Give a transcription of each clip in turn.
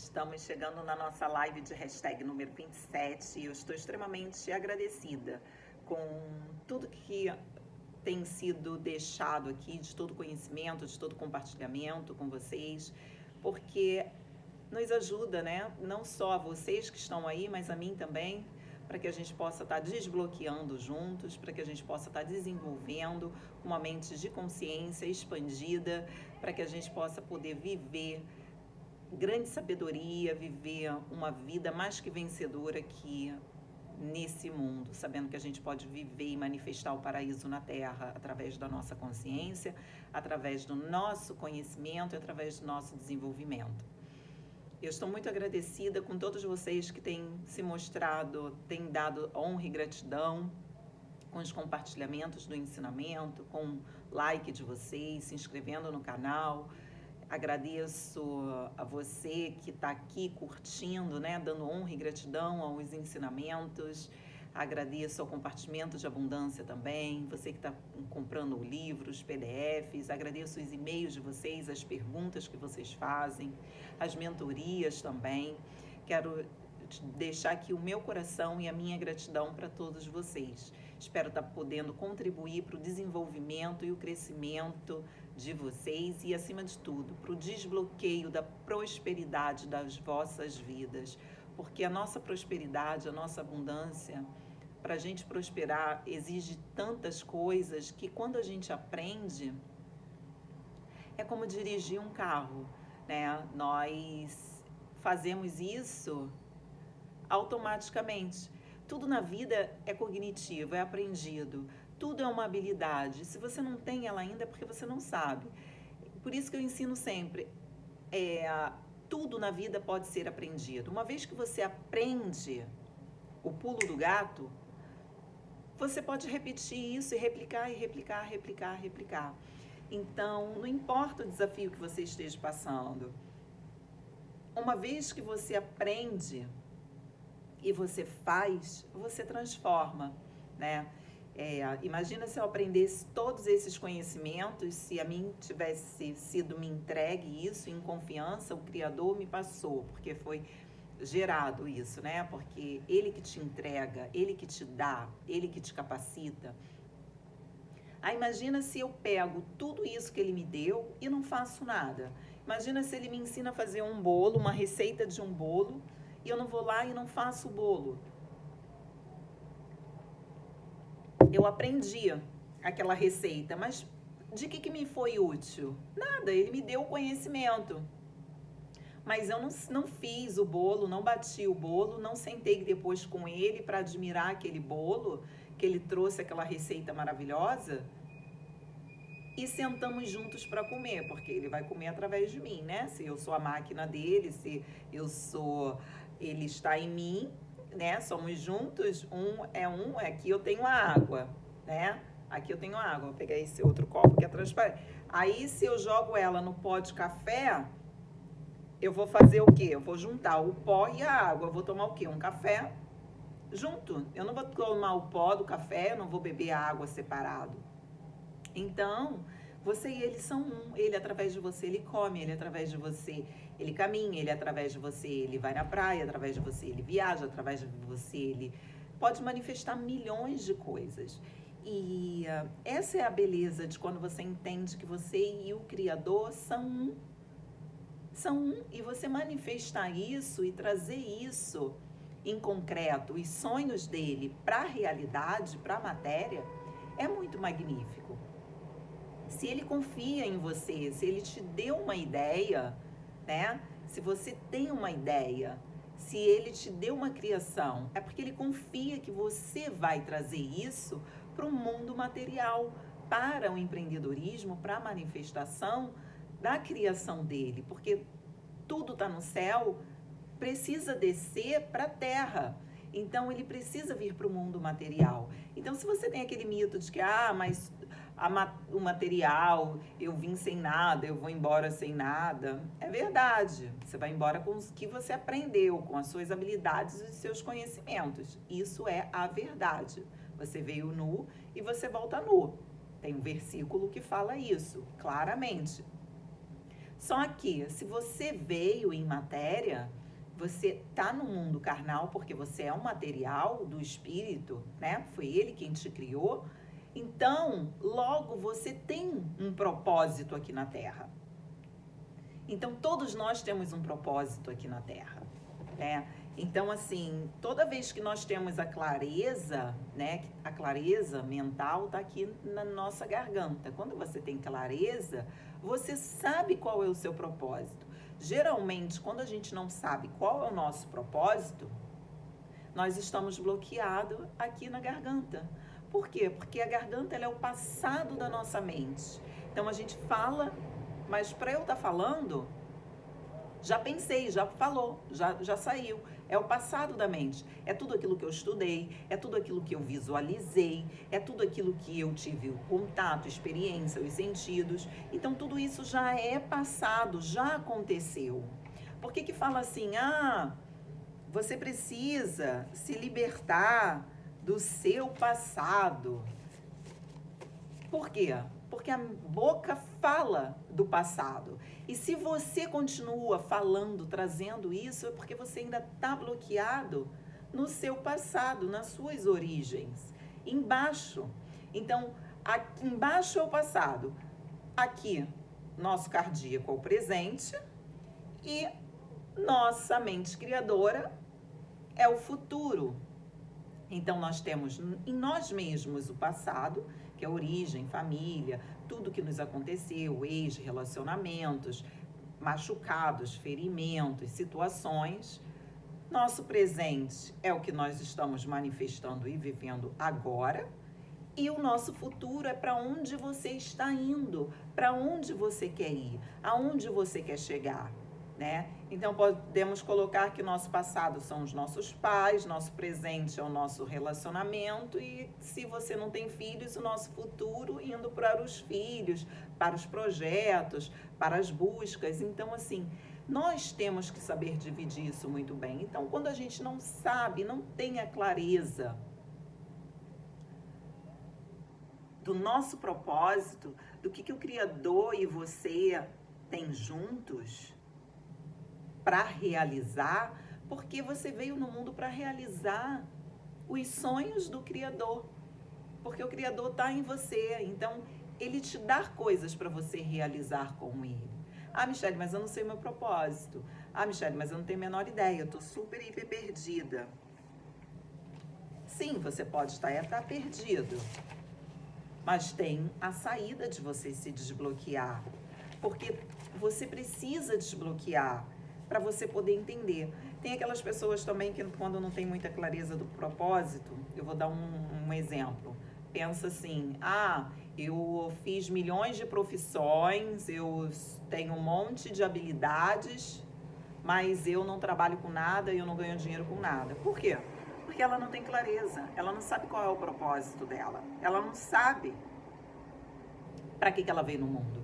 Estamos chegando na nossa live de hashtag número 27 e eu estou extremamente agradecida com tudo que tem sido deixado aqui, de todo conhecimento, de todo compartilhamento com vocês, porque nos ajuda, né? Não só a vocês que estão aí, mas a mim também, para que a gente possa estar desbloqueando juntos, para que a gente possa estar desenvolvendo uma mente de consciência expandida, para que a gente possa poder viver grande sabedoria, viver uma vida mais que vencedora aqui nesse mundo, sabendo que a gente pode viver e manifestar o paraíso na Terra através da nossa consciência, através do nosso conhecimento e através do nosso desenvolvimento. Eu estou muito agradecida com todos vocês que têm se mostrado, têm dado honra e gratidão com os compartilhamentos do ensinamento, com o like de vocês, se inscrevendo no canal. Agradeço a você que está aqui curtindo, né, dando honra e gratidão aos ensinamentos. Agradeço ao compartimento de abundância também, você que está comprando livros, PDFs. Agradeço os e-mails de vocês, as perguntas que vocês fazem, as mentorias também. Quero deixar aqui o meu coração e a minha gratidão para todos vocês. Espero estar podendo contribuir para o desenvolvimento e o crescimento de vocês e, acima de tudo, para o desbloqueio da prosperidade das vossas vidas. Porque a nossa prosperidade, a nossa abundância, para a gente prosperar, exige tantas coisas que quando a gente aprende, é como dirigir um carro, né? Nós fazemos isso automaticamente. Tudo na vida é cognitivo, é aprendido. Tudo é uma habilidade. Se você não tem ela ainda, é porque você não sabe. Por isso que eu ensino sempre, tudo na vida pode ser aprendido. Uma vez que você aprende o pulo do gato, você pode repetir isso e replicar, e replicar, replicar, replicar. Então, não importa o desafio que você esteja passando, uma vez que você aprende e você faz, você transforma, né? Imagina se eu aprendesse todos esses conhecimentos, se a mim tivesse sido me entregue isso em confiança, o Criador me passou, porque foi gerado isso, né? Porque Ele que te entrega, Ele que te dá, Ele que te capacita. Imagina se eu pego tudo isso que Ele me deu e não faço nada. Imagina se Ele me ensina a fazer um bolo, uma receita de um bolo, e eu não vou lá e não faço o bolo. Eu aprendi aquela receita, mas de que me foi útil? Nada, ele me deu o conhecimento. Mas eu não fiz o bolo, não bati o bolo, não sentei depois com ele para admirar aquele bolo, que ele trouxe aquela receita maravilhosa, e sentamos juntos para comer, porque ele vai comer através de mim, né? Se eu sou a máquina dele, se ele está em mim, né? Somos juntos, aqui eu tenho a água, né? Aqui eu tenho a água, vou pegar esse outro copo que é transparente. Aí, se eu jogo ela no pó de café, eu vou fazer o quê? Eu vou juntar o pó e a água. Eu vou tomar o quê? Um café junto. Eu não vou tomar o pó do café, eu não vou beber a água separado. Então, você e ele são um. Ele, através de você, ele come. Ele, através de você, ele caminha. Ele, através de você, ele vai na praia. Através de você, ele viaja. Através de você, ele pode manifestar milhões de coisas. E essa é a beleza de quando você entende que você e o Criador são um. São um. E você manifestar isso e trazer isso em concreto, os sonhos dele para a realidade, para a matéria, é muito magnífico. Se ele confia em você, se ele te deu uma ideia, né? Se você tem uma ideia, se ele te deu uma criação, é porque ele confia que você vai trazer isso para o mundo material, para o empreendedorismo, para a manifestação da criação dele, porque tudo está no céu, precisa descer para a terra. Então, ele precisa vir para o mundo material. Então, se você tem aquele mito de que, mas o material, eu vim sem nada, eu vou embora sem nada. É verdade. Você vai embora com o que você aprendeu, com as suas habilidades e os seus conhecimentos. Isso é a verdade. Você veio nu e você volta nu. Tem um versículo que fala isso, claramente. Só que, se você veio em matéria, você tá no mundo carnal porque você é um material do espírito, né? Foi ele quem te criou. Então, logo você tem um propósito aqui na Terra. Então, todos nós temos um propósito aqui na Terra, né? Então, assim, toda vez que nós temos a clareza, né? A clareza mental está aqui na nossa garganta. Quando você tem clareza, você sabe qual é o seu propósito. Geralmente, quando a gente não sabe qual é o nosso propósito, nós estamos bloqueados aqui na garganta. Por quê? Porque a garganta ela é o passado da nossa mente. Então, a gente fala, mas para eu estar falando, já pensei, já falou, já saiu. É o passado da mente. É tudo aquilo que eu estudei, é tudo aquilo que eu visualizei, é tudo aquilo que eu tive o contato, experiência, os sentidos. Então, tudo isso já é passado, já aconteceu. Por que fala assim, você precisa se libertar do seu passado? Por quê? Porque a boca fala do passado. E se você continua falando, trazendo isso, é porque você ainda está bloqueado no seu passado, nas suas origens. Embaixo. Então, aqui embaixo é o passado. Aqui, nosso cardíaco é o presente. E nossa mente criadora é o futuro. Então, nós temos em nós mesmos o passado, que é a origem, família, tudo que nos aconteceu, ex-relacionamentos, machucados, ferimentos, situações. Nosso presente é o que nós estamos manifestando e vivendo agora. E o nosso futuro é para onde você está indo, para onde você quer ir, aonde você quer chegar, né? Então, podemos colocar que nosso passado são os nossos pais, nosso presente é o nosso relacionamento e se você não tem filhos, o nosso futuro indo para os filhos, para os projetos, para as buscas. Então, assim, nós temos que saber dividir isso muito bem. Então, quando a gente não sabe, não tem a clareza do nosso propósito, do que o Criador e você têm juntos para realizar, porque você veio no mundo para realizar os sonhos do Criador, porque o Criador está em você, então ele te dá coisas para você realizar com ele. Michele, mas eu não sei o meu propósito. Michele, mas eu não tenho a menor ideia, eu estou super, hiper perdida. Sim, você pode estar perdido, mas tem a saída de você se desbloquear, porque você precisa desbloquear para você poder entender. Tem aquelas pessoas também que quando não tem muita clareza do propósito, eu vou dar um exemplo. Pensa assim, eu fiz milhões de profissões, eu tenho um monte de habilidades, mas eu não trabalho com nada e eu não ganho dinheiro com nada. Por quê? Porque ela não tem clareza, ela não sabe qual é o propósito dela, ela não sabe para que ela veio no mundo.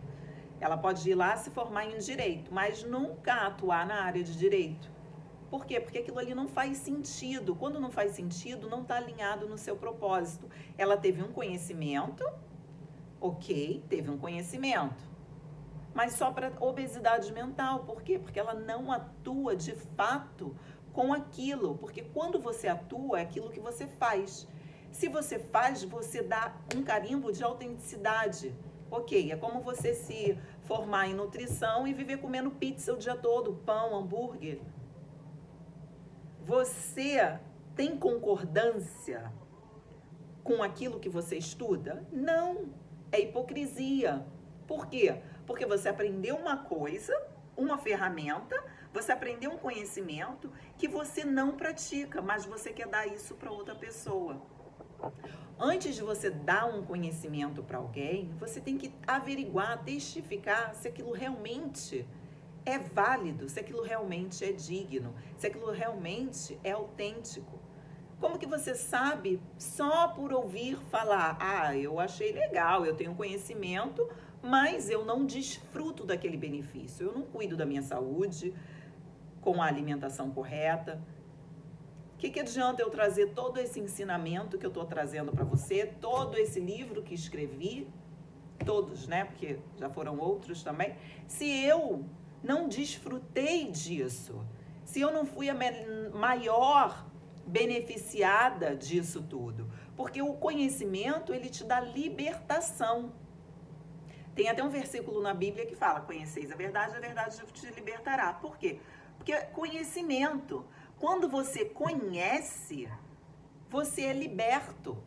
Ela pode ir lá se formar em direito, mas nunca atuar na área de direito. Por quê? Porque aquilo ali não faz sentido. Quando não faz sentido, não está alinhado no seu propósito. Ela teve um conhecimento, ok, teve um conhecimento, mas só para obesidade mental. Por quê? Porque ela não atua de fato com aquilo. Porque quando você atua, é aquilo que você faz. Se você faz, você dá um carimbo de autenticidade. Ok, é como você se formar em nutrição e viver comendo pizza o dia todo, pão, hambúrguer. Você tem concordância com aquilo que você estuda? Não, é hipocrisia. Por quê? Porque você aprendeu uma coisa, uma ferramenta, você aprendeu um conhecimento que você não pratica, mas você quer dar isso para outra pessoa. Antes de você dar um conhecimento para alguém, você tem que averiguar, testificar se aquilo realmente é válido, se aquilo realmente é digno, se aquilo realmente é autêntico. Como que você sabe só por ouvir falar, eu achei legal, eu tenho conhecimento, mas eu não desfruto daquele benefício, eu não cuido da minha saúde com a alimentação correta. O que adianta eu trazer todo esse ensinamento que eu estou trazendo para você, todo esse livro que escrevi, todos, né? Porque já foram outros também. Se eu não desfrutei disso, se eu não fui a maior beneficiada disso tudo, porque o conhecimento, ele te dá libertação. Tem até um versículo na Bíblia que fala: conheceis a verdade te libertará. Por quê? Porque conhecimento, quando você conhece, você é liberto.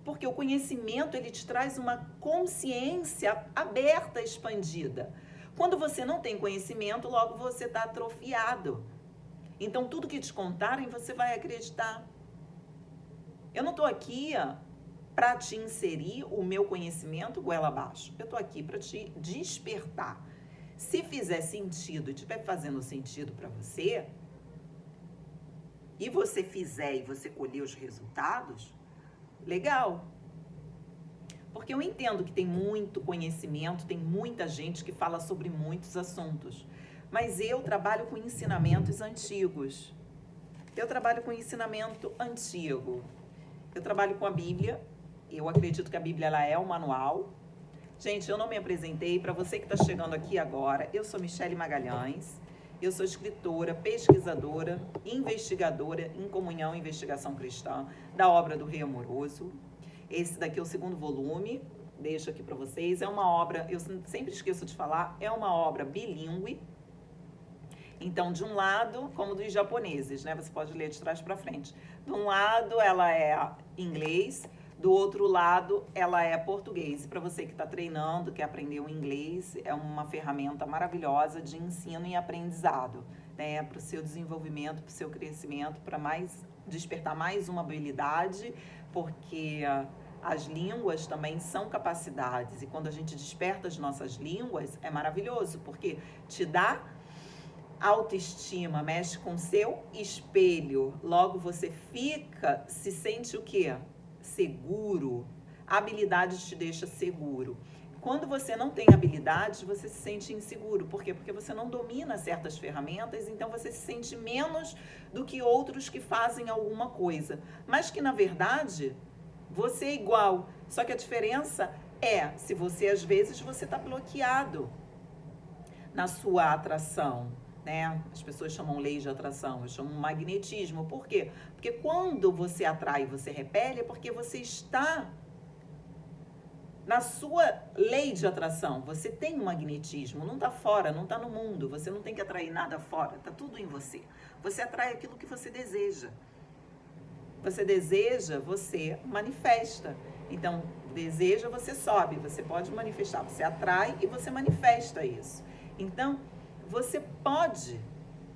Porque o conhecimento, ele te traz uma consciência aberta, expandida. Quando você não tem conhecimento, logo você está atrofiado. Então, tudo que te contarem, você vai acreditar. Eu não estou aqui para te inserir o meu conhecimento goela abaixo. Eu estou aqui para te despertar. Se fizer sentido e estiver fazendo sentido para você, e você fizer e você colher os resultados, legal. Porque eu entendo que tem muito conhecimento, tem muita gente que fala sobre muitos assuntos. Mas eu trabalho com ensinamentos antigos. Eu trabalho com ensinamento antigo. Eu trabalho com a Bíblia. Eu acredito que a Bíblia, ela é um manual. Gente, eu não me apresentei. Para você que está chegando aqui agora, eu sou Michele Magalhães. Eu sou escritora, pesquisadora, investigadora em comunhão e investigação cristã da obra do Rei Amoroso. Esse daqui é o segundo volume. Deixo aqui para vocês. É uma obra, eu sempre esqueço de falar, é uma obra bilíngue. Então, de um lado, como dos japoneses, né? Você pode ler de trás para frente. De um lado, ela é inglês. Do outro lado, ela é português. E para você que está treinando, quer aprender o inglês, é uma ferramenta maravilhosa de ensino e aprendizado, né? Para o seu desenvolvimento, para o seu crescimento, para despertar mais uma habilidade, porque as línguas também são capacidades. E quando a gente desperta as nossas línguas, é maravilhoso, porque te dá autoestima, mexe com o seu espelho. Logo você se sente o quê? Seguro. A habilidade te deixa seguro. Quando você não tem habilidades, você se sente inseguro. Por quê? Porque você não domina certas ferramentas, então você se sente menos do que outros que fazem alguma coisa. Mas que, na verdade, você é igual. Só que a diferença é, se você, às vezes, você está bloqueado na sua atração, né? As pessoas chamam lei de atração, eu chamo magnetismo. Por quê? Porque quando você atrai e você repele, é porque você está na sua lei de atração. Você tem um magnetismo, não está fora, não está no mundo. Você não tem que atrair nada fora, está tudo em você. Você atrai aquilo que você deseja. Você deseja, você manifesta. Então, deseja, você sobe, você pode manifestar. Você atrai e você manifesta isso. Então, você pode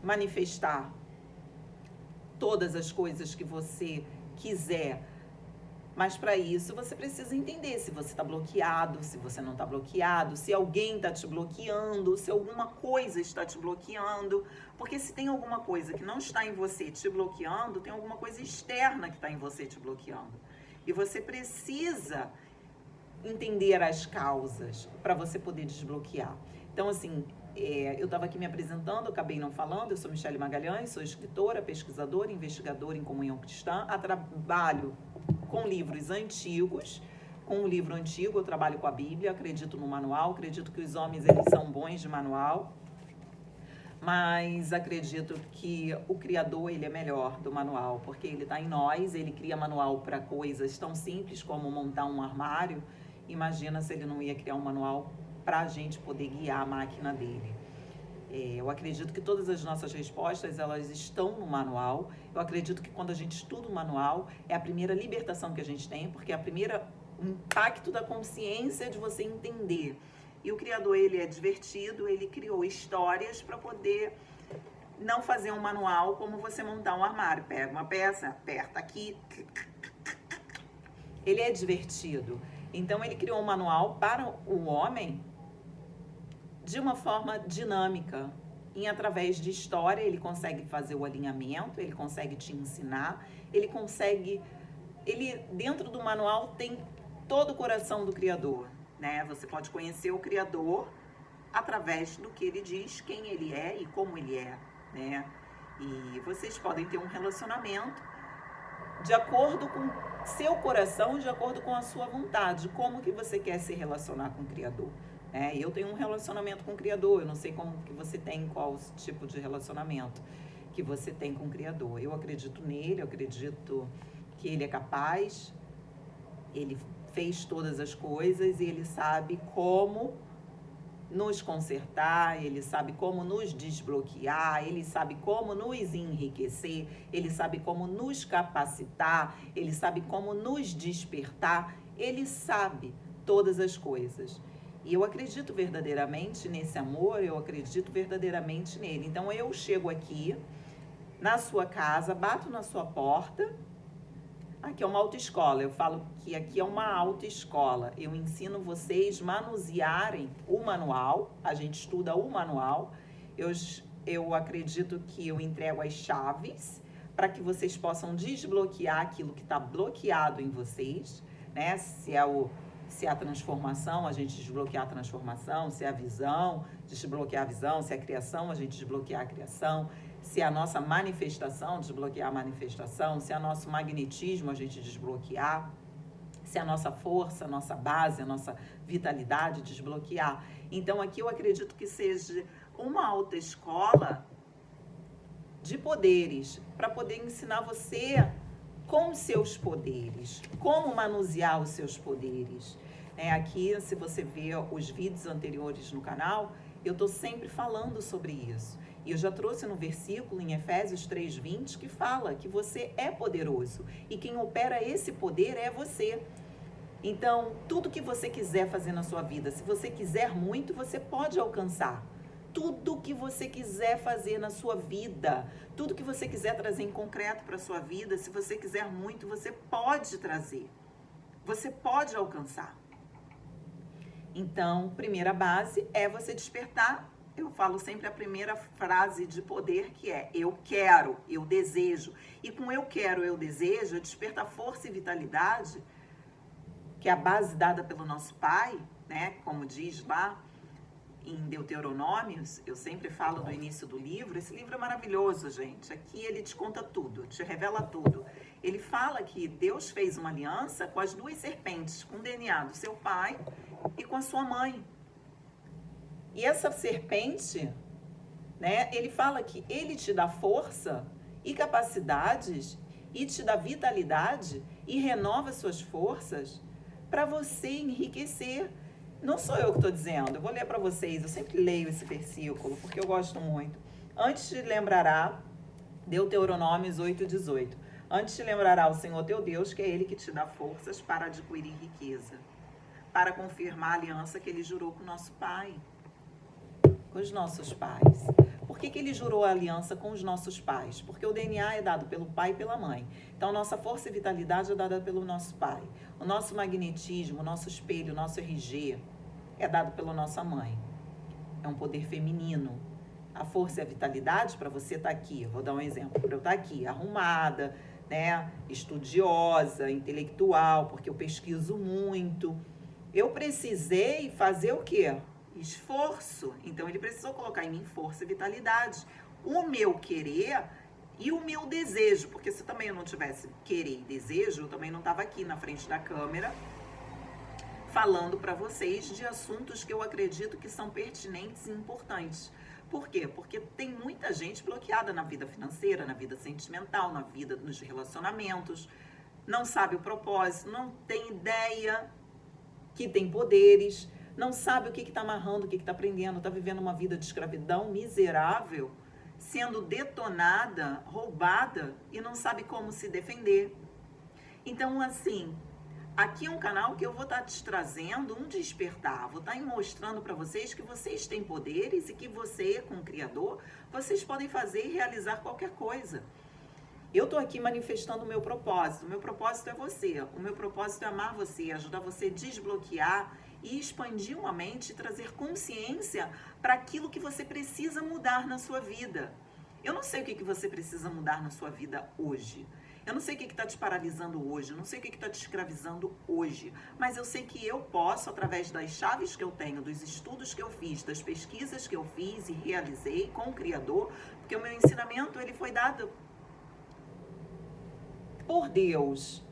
manifestar todas as coisas que você quiser, mas para isso você precisa entender se você está bloqueado, se você não está bloqueado, se alguém está te bloqueando, se alguma coisa está te bloqueando, porque se tem alguma coisa que não está em você te bloqueando, tem alguma coisa externa que está em você te bloqueando. E você precisa entender as causas para você poder desbloquear. Então, assim, eu estava aqui me apresentando, acabei não falando, eu sou Michele Magalhães, sou escritora, pesquisadora, investigadora em comunhão cristã, trabalho com livros antigos. Com um livro antigo, eu trabalho com a Bíblia, acredito no manual, acredito que os homens, eles são bons de manual, mas acredito que o criador, ele é melhor do manual, porque ele está em nós, ele cria manual para coisas tão simples como montar um armário. Imagina se ele não ia criar um manual para a gente poder guiar a máquina dele. Eu acredito que todas as nossas respostas, elas estão no manual. Eu acredito que quando a gente estuda o manual, é a primeira libertação que a gente tem, porque é o impacto da consciência de você entender. E o Criador, ele é divertido, ele criou histórias para poder não fazer um manual como você montar um armário. Pega uma peça, aperta aqui. Ele é divertido. Então, ele criou um manual para o homem de uma forma dinâmica. E através de história, ele consegue fazer o alinhamento, ele consegue te ensinar, dentro do manual tem todo o coração do Criador, né? Você pode conhecer o Criador através do que ele diz, quem ele é e como ele é, né? E vocês podem ter um relacionamento de acordo com seu coração de acordo com a sua vontade. Como que você quer se relacionar com o Criador? Eu tenho um relacionamento com o Criador, eu não sei como que você tem, qual tipo de relacionamento que você tem com o Criador. Eu acredito nele, eu acredito que ele é capaz, ele fez todas as coisas e ele sabe como nos consertar, ele sabe como nos desbloquear, ele sabe como nos enriquecer, ele sabe como nos capacitar, ele sabe como nos despertar, ele sabe todas as coisas. E eu acredito verdadeiramente nesse amor, eu acredito verdadeiramente nele. Então eu chego aqui na sua casa, bato na sua porta. Aqui é uma autoescola, eu falo que aqui é uma autoescola. Eu ensino vocês manusearem o manual, a gente estuda o manual. Eu acredito que eu entrego as chaves para que vocês possam desbloquear aquilo que está bloqueado em vocês, né? Se é a transformação, a gente desbloquear a transformação, se é a visão, desbloquear a visão, se é a criação, a gente desbloquear a criação, se é a nossa manifestação, desbloquear a manifestação, se é o nosso magnetismo, a gente desbloquear, se é a nossa força, a nossa base, a nossa vitalidade, desbloquear. Então aqui eu acredito que seja uma autoescola de poderes, para poder ensinar você com os seus poderes, como manusear os seus poderes. Aqui, se você ver os vídeos anteriores no canal, eu estou sempre falando sobre isso. E eu já trouxe no versículo em Efésios 3:20 que fala que você é poderoso e quem opera esse poder é você. Então, tudo que você quiser fazer na sua vida, se você quiser muito, você pode alcançar. Tudo que você quiser fazer na sua vida, tudo que você quiser trazer em concreto para a sua vida, se você quiser muito, você pode trazer. Você pode alcançar. Então, primeira base é você despertar. Eu falo sempre a primeira frase de poder, que é eu quero, eu desejo. E com eu quero, eu desejo, eu desperto a força e vitalidade, que é a base dada pelo nosso Pai, né? Como diz lá em Deuteronômios, eu sempre falo do início do livro. Esse livro é maravilhoso, gente. Aqui ele te conta tudo, te revela tudo. Ele fala que Deus fez uma aliança com as duas serpentes, com o DNA do seu pai e com a sua mãe. E essa serpente, né, ele fala que ele te dá força e capacidades e te dá vitalidade e renova suas forças para você enriquecer. Não sou eu que estou dizendo, eu vou ler para vocês, eu sempre leio esse versículo porque eu gosto muito. Antes te lembrará, Deuteronômios 8:18, antes te lembrará o Senhor teu Deus, que é Ele que te dá forças para adquirir riqueza, para confirmar a aliança que Ele jurou com o nosso Pai, com os nossos pais. Por que Ele jurou a aliança com os nossos pais? Porque o DNA é dado pelo pai e pela mãe. Então, nossa força e vitalidade é dada pelo nosso pai. O nosso magnetismo, o nosso espelho, o nosso RG é dado pela nossa mãe. É um poder feminino. A força e a vitalidade para você estar aqui. Vou dar um exemplo. Para eu estar aqui, arrumada, né, estudiosa, intelectual, porque eu pesquiso muito. Eu precisei fazer o quê? Esforço. Então, ele precisou colocar em mim força e vitalidade. O meu querer e o meu desejo. Porque se também eu não tivesse querer e desejo, eu também não estava aqui na frente da câmera falando para vocês de assuntos que eu acredito que são pertinentes e importantes. Por quê? Porque tem muita gente bloqueada na vida financeira, na vida sentimental, na vida, nos relacionamentos, não sabe o propósito, não tem ideia que tem poderes, não sabe o que está amarrando, o que está aprendendo, está vivendo uma vida de escravidão miserável, sendo detonada, roubada e não sabe como se defender. Então, assim, aqui é um canal que eu vou estar te trazendo um despertar, vou estar mostrando para vocês que vocês têm poderes e que você, com o Criador, vocês podem fazer e realizar qualquer coisa. Eu estou aqui manifestando o meu propósito é você, o meu propósito é amar você, ajudar você a desbloquear e expandir uma mente e trazer consciência para aquilo que você precisa mudar na sua vida. Eu não sei o que você precisa mudar na sua vida hoje. Eu não sei o que está te paralisando hoje, eu não sei o que está te escravizando hoje, mas eu sei que eu posso, através das chaves que eu tenho, dos estudos que eu fiz, das pesquisas que eu fiz e realizei com o Criador, porque o meu ensinamento ele foi dado por Deus.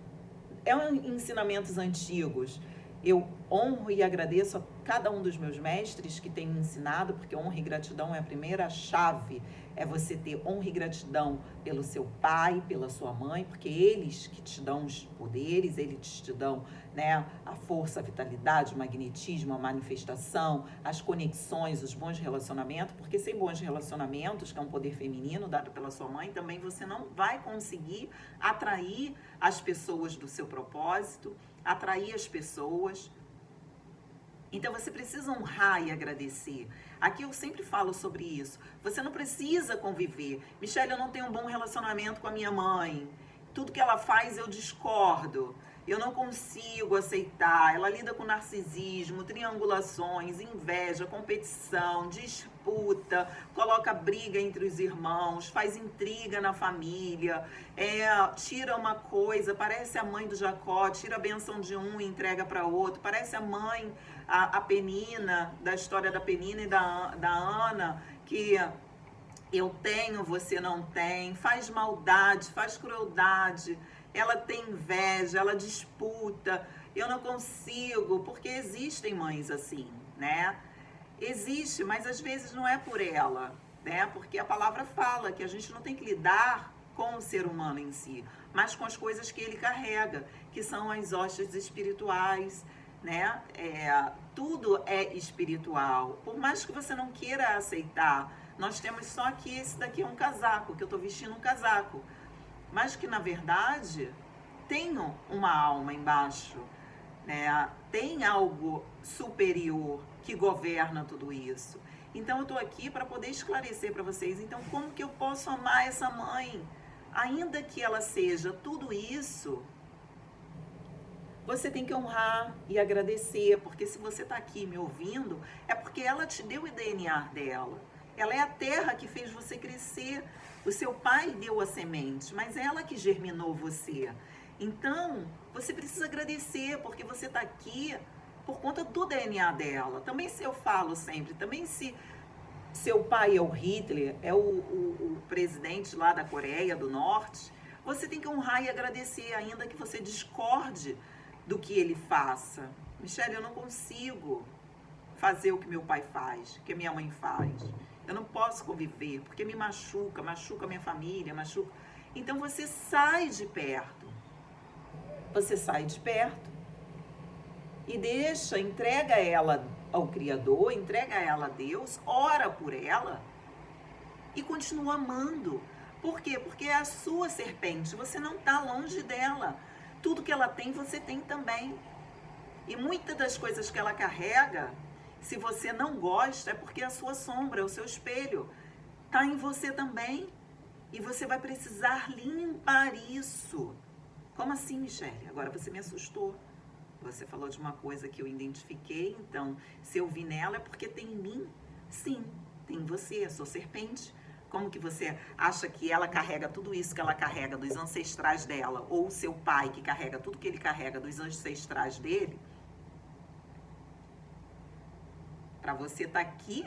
ensinamentos antigos. Eu honro e agradeço a cada um dos meus mestres que têm me ensinado, porque honra e gratidão é a primeira chave. É você ter honra e gratidão pelo seu pai, pela sua mãe, porque eles que te dão os poderes, eles te dão, né, a força, a vitalidade, o magnetismo, a manifestação, as conexões, os bons relacionamentos, porque sem bons relacionamentos, que é um poder feminino dado pela sua mãe, também você não vai conseguir atrair as pessoas do seu propósito, atrair as pessoas. Então você precisa honrar e agradecer. Aqui eu sempre falo sobre isso. Você não precisa conviver. Michele, eu não tenho um bom relacionamento com a minha mãe. Tudo que ela faz eu discordo. Eu não consigo aceitar. Ela lida com narcisismo, triangulações, inveja, competição, disputa, coloca briga entre os irmãos, faz intriga na família, tira uma coisa, parece a mãe do Jacó, tira a bênção de um e entrega para outro, parece a mãe, a Penina, da história da Penina e da Ana, que eu tenho, você não tem, faz maldade, faz crueldade, ela tem inveja, ela disputa, eu não consigo, porque existem mães assim, né? Existe, mas às vezes não é por ela, né? Porque a palavra fala que a gente não tem que lidar com o ser humano em si, mas com as coisas que ele carrega, que são as hostes espirituais, né? Tudo é espiritual. Por mais que você não queira aceitar, nós temos só que esse daqui é um casaco, que eu tô vestindo um casaco. Mas que, na verdade, tem uma alma embaixo, né? Tem algo superior que governa tudo isso. Então, eu estou aqui para poder esclarecer para vocês. Então, como que eu posso amar essa mãe? Ainda que ela seja tudo isso, você tem que honrar e agradecer, porque se você está aqui me ouvindo, é porque ela te deu o DNA dela. Ela é a terra que fez você crescer. O seu pai deu a semente, mas ela que germinou você. Então, você precisa agradecer, porque você está aqui por conta do DNA dela. Também se eu falo sempre, também se seu pai é o Hitler, é o presidente lá da Coreia do Norte, você tem que honrar e agradecer, ainda que você discorde do que ele faça. Michele, eu não consigo fazer o que meu pai faz, o que minha mãe faz. Eu não posso conviver, porque me machuca a minha família, machuca. Então você sai de perto. Você sai de perto e entrega ela ao Criador, entrega ela a Deus, ora por ela e continua amando. Por quê? Porque é a sua serpente, você não está longe dela. Tudo que ela tem, você tem também. E muitas das coisas que ela carrega, se você não gosta, é porque a sua sombra, o seu espelho, está em você também. E você vai precisar limpar isso. Como assim, Michele? Agora você me assustou. Você falou de uma coisa que eu identifiquei, então, se eu vi nela é porque tem em mim. Sim, tem em você, eu sou serpente. Como que você acha que ela carrega tudo isso que ela carrega dos ancestrais dela, ou o seu pai que carrega tudo que ele carrega dos ancestrais dele? Para você estar aqui,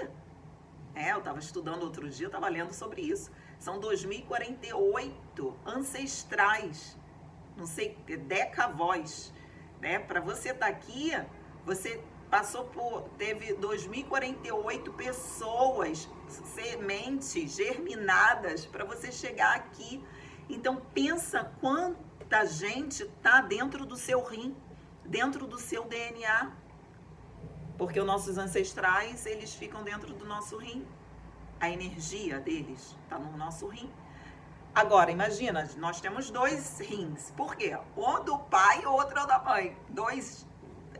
eu estava estudando outro dia, eu estava lendo sobre isso. São 2048 ancestrais, não sei, decavós, né? Para você estar aqui, você teve 2048 pessoas, sementes germinadas para você chegar aqui. Então pensa quanta gente está dentro do seu rim, dentro do seu DNA. Porque os nossos ancestrais, eles ficam dentro do nosso rim. A energia deles está no nosso rim. Agora, imagina, nós temos 2 rins. Por quê? Um do pai e outro da mãe. 2.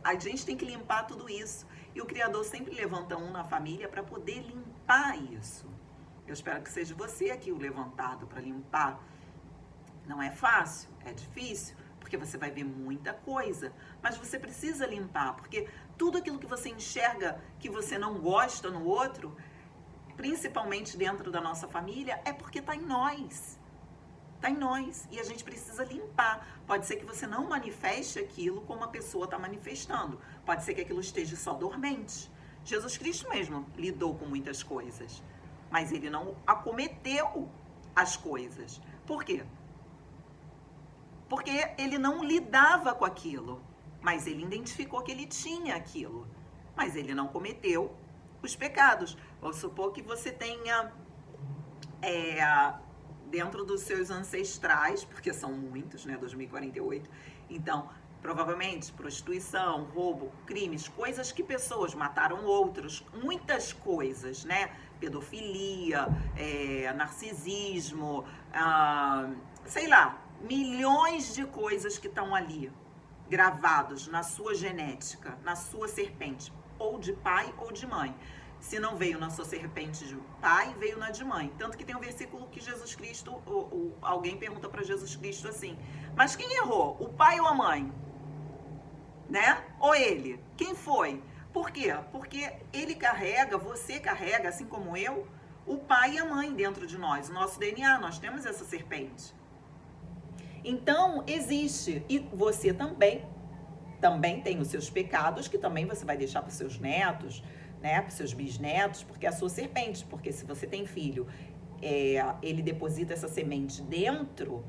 A gente tem que limpar tudo isso. E o Criador sempre levanta um na família para poder limpar isso. Eu espero que seja você aqui o levantado para limpar. Não é fácil, é difícil, porque você vai ver muita coisa. Mas você precisa limpar, porque tudo aquilo que você enxerga que você não gosta no outro, principalmente dentro da nossa família, é porque está em nós. Está em nós. E a gente precisa limpar. Pode ser que você não manifeste aquilo como a pessoa está manifestando. Pode ser que aquilo esteja só dormente. Jesus Cristo mesmo lidou com muitas coisas, mas ele não acometeu as coisas. Por quê? porque ele não lidava com aquilo, mas ele identificou que ele tinha aquilo, mas ele não cometeu os pecados. Vamos supor que você tenha dentro dos seus ancestrais, porque são muitos, né, 2048, então, provavelmente, prostituição, roubo, crimes, coisas que pessoas mataram outros, muitas coisas, né, pedofilia, narcisismo, sei lá, milhões de coisas que estão ali, gravados na sua genética, na sua serpente, ou de pai ou de mãe. Se não veio na sua serpente de pai, veio na de mãe. Tanto que tem um versículo que Jesus Cristo, alguém pergunta para Jesus Cristo assim, mas quem errou? O pai ou a mãe? Né? Ou ele? Quem foi? Por quê? Porque ele carrega, você carrega, assim como eu, o pai e a mãe dentro de nós. O nosso DNA, nós temos essa serpente. Então, existe. E você também tem os seus pecados, que também você vai deixar para os seus netos, né, para os seus bisnetos, porque é a sua serpente. Porque se você tem filho, ele deposita essa semente dentro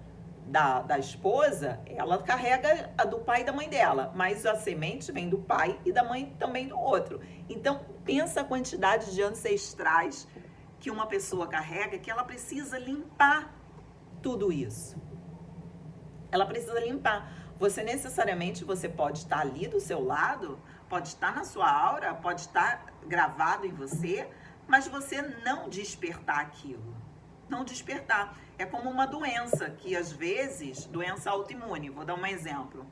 da esposa, ela carrega a do pai e da mãe dela, mas a semente vem do pai e da mãe também do outro. Então, pensa a quantidade de ancestrais que uma pessoa carrega, que ela precisa limpar tudo isso. Ela precisa limpar. Você necessariamente, você pode estar ali do seu lado, pode estar na sua aura, pode estar gravado em você, mas você não despertar aquilo. Não despertar. É como uma doença, que às vezes, doença autoimune, vou dar um exemplo.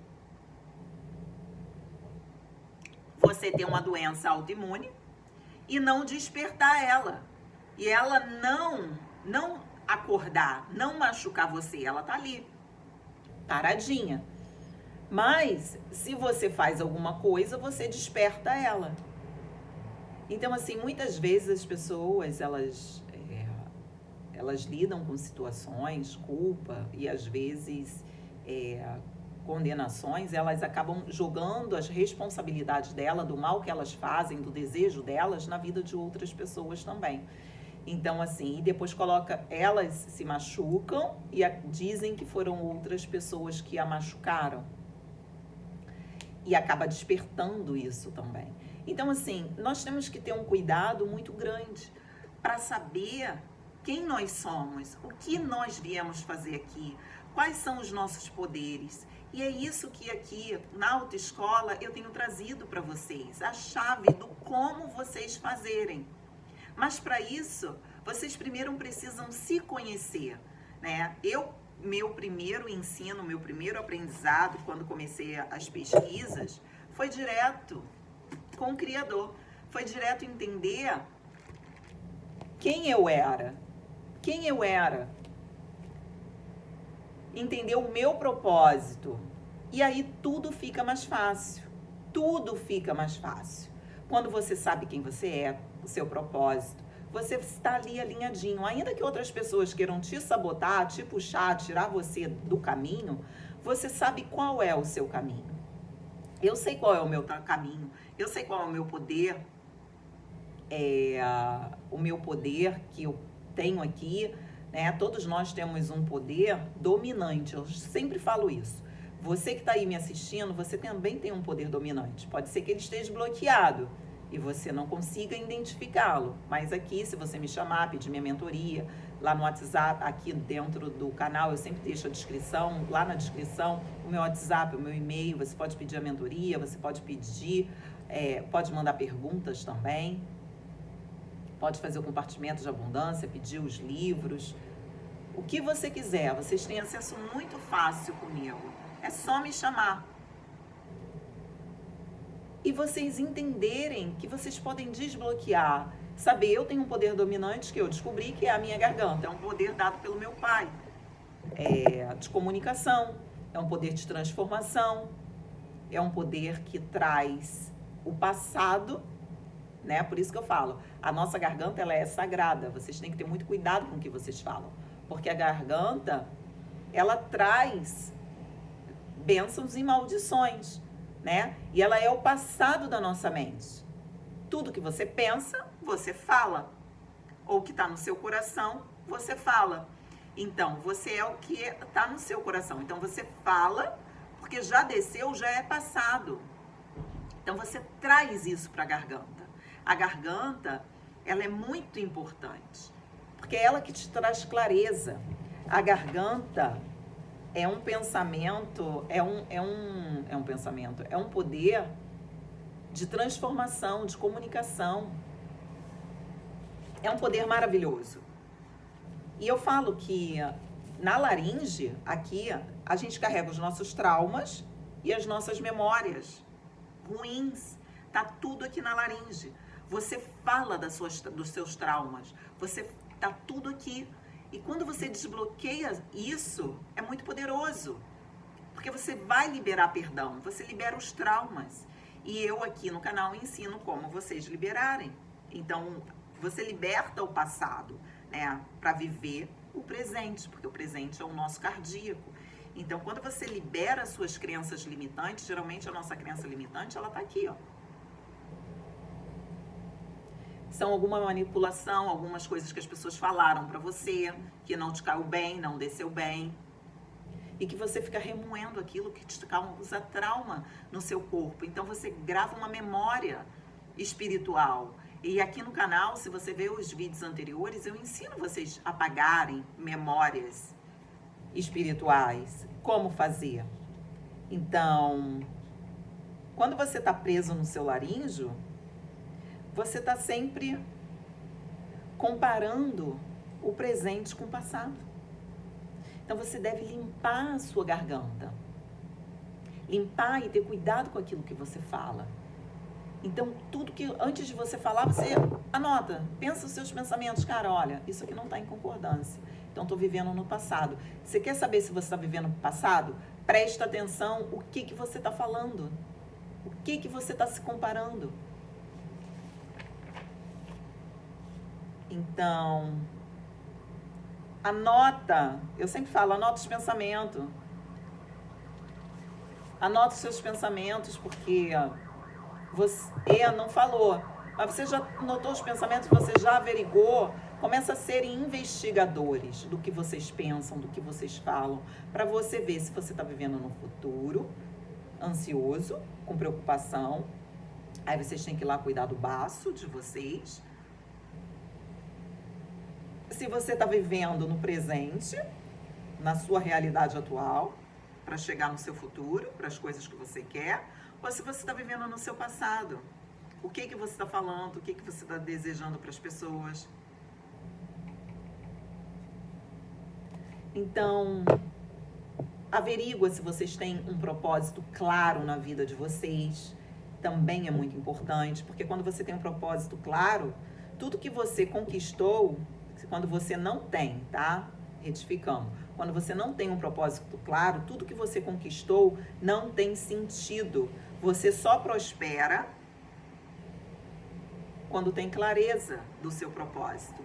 Você tem uma doença autoimune e não despertar ela. E ela não acordar, não machucar você, ela tá ali, paradinha. Mas, se você faz alguma coisa, você desperta ela. Então, assim, muitas vezes as pessoas, elas lidam com situações, culpa e às vezes condenações, elas acabam jogando as responsabilidades dela, do mal que elas fazem, do desejo delas, na vida de outras pessoas também. Então, assim, e depois elas se machucam e dizem que foram outras pessoas que a machucaram. E acaba despertando isso também. Então, assim, nós temos que ter um cuidado muito grande para saber quem nós somos, o que nós viemos fazer aqui, quais são os nossos poderes. E é isso que aqui na autoescola eu tenho trazido para vocês, a chave do como vocês fazerem. Mas para isso, vocês primeiro precisam se conhecer, né? Meu primeiro ensino, meu primeiro aprendizado, quando comecei as pesquisas, foi direto com o Criador. Foi direto entender quem eu era. Entender o meu propósito. E aí tudo fica mais fácil. Tudo fica mais fácil. Quando você sabe quem você é, o seu propósito, você está ali alinhadinho. Ainda que outras pessoas queiram te sabotar, te puxar, tirar você do caminho, você sabe qual é o seu caminho. Eu sei qual é o meu caminho, eu sei qual é o meu poder, o meu poder que eu tenho aqui, né? Todos nós temos um poder dominante, eu sempre falo isso. Você que está aí me assistindo, você também tem um poder dominante. Pode ser que ele esteja bloqueado e você não consiga identificá-lo. Mas aqui, se você me chamar, pedir minha mentoria, lá no WhatsApp, aqui dentro do canal, eu sempre deixo a descrição, lá na descrição, o meu WhatsApp, o meu e-mail, você pode pedir a mentoria, você pode pedir, pode mandar perguntas também, pode fazer o compartimento de abundância, pedir os livros, o que você quiser, vocês têm acesso muito fácil comigo, é só me chamar. E vocês entenderem que vocês podem desbloquear. Saber, eu tenho um poder dominante que eu descobri que é a minha garganta. É um poder dado pelo meu pai. De comunicação. É um poder de transformação. É um poder que traz o passado, né? Por isso que eu falo, a nossa garganta, ela é sagrada. Vocês têm que ter muito cuidado com o que vocês falam. Porque a garganta, ela traz bênçãos e maldições, né? E ela é o passado da nossa mente. Tudo que você pensa, você fala. Ou que está no seu coração, você fala. Então, você é o que está no seu coração. Então, você fala, porque já desceu, já é passado. Então, você traz isso para a garganta. A garganta, ela é muito importante, porque é ela que te traz clareza. A garganta é um pensamento, é um poder de transformação, de comunicação. É um poder maravilhoso. E eu falo que na laringe, aqui, a gente carrega os nossos traumas e as nossas memórias ruins. Tá tudo aqui na laringe. Você fala dos seus traumas. Tá tudo aqui. E quando você desbloqueia isso, é muito poderoso. Porque você vai liberar perdão. Você libera os traumas. E eu aqui no canal ensino como vocês liberarem. Então, você liberta o passado, né, para viver o presente, porque o presente é o nosso cardíaco. Então, quando você libera as suas crenças limitantes, geralmente a nossa crença limitante, ela tá aqui, ó. São alguma manipulação, algumas coisas que as pessoas falaram para você, que não te caiu bem, não desceu bem. E que você fica remoendo aquilo que te causa trauma no seu corpo. Então, você grava uma memória espiritual. E aqui no canal, se você ver os vídeos anteriores, eu ensino vocês a apagarem memórias espirituais. Como fazer? Então, quando você está preso no seu laríngeo, você está sempre comparando o presente com o passado. Então, você deve limpar a sua garganta. Limpar e ter cuidado com aquilo que você fala. Então, tudo que antes de você falar, você anota, pensa os seus pensamentos. Cara, olha, isso aqui não está em concordância. Então, estou vivendo no passado. Você quer saber se você está vivendo no passado? Presta atenção o que você está falando. O que você está se comparando. Então, anota. Eu sempre falo, anota os pensamentos. Anota os seus pensamentos, porque você não falou, mas você já notou os pensamentos, você já averigou. Começa a serem investigadores do que vocês pensam, do que vocês falam, para você ver se você está vivendo no futuro, ansioso, com preocupação. Aí vocês têm que ir lá cuidar do baço de vocês. Se você está vivendo no presente, na sua realidade atual, para chegar no seu futuro, para as coisas que você quer, ou se você está vivendo no seu passado. O que você está falando, o que você está desejando para as pessoas. Então, averigua se vocês têm um propósito claro na vida de vocês. Também é muito importante, porque quando você tem um propósito claro, tudo que você conquistou, quando você não tem, tá? Retificando. Quando você não tem um propósito claro, tudo que você conquistou não tem sentido. Você só prospera quando tem clareza do seu propósito.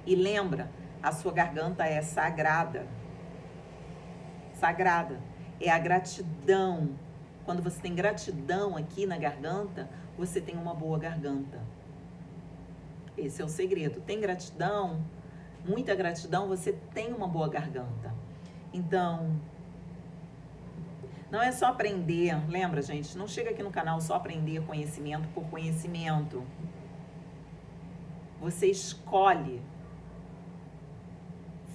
E lembra, a sua garganta é sagrada. Sagrada. É a gratidão. Quando você tem gratidão aqui na garganta, você tem uma boa garganta. Esse é o segredo. Tem gratidão, muita gratidão, você tem uma boa garganta. Então, não é só aprender, lembra, gente? Não chega aqui no canal só aprender conhecimento por conhecimento. Você escolhe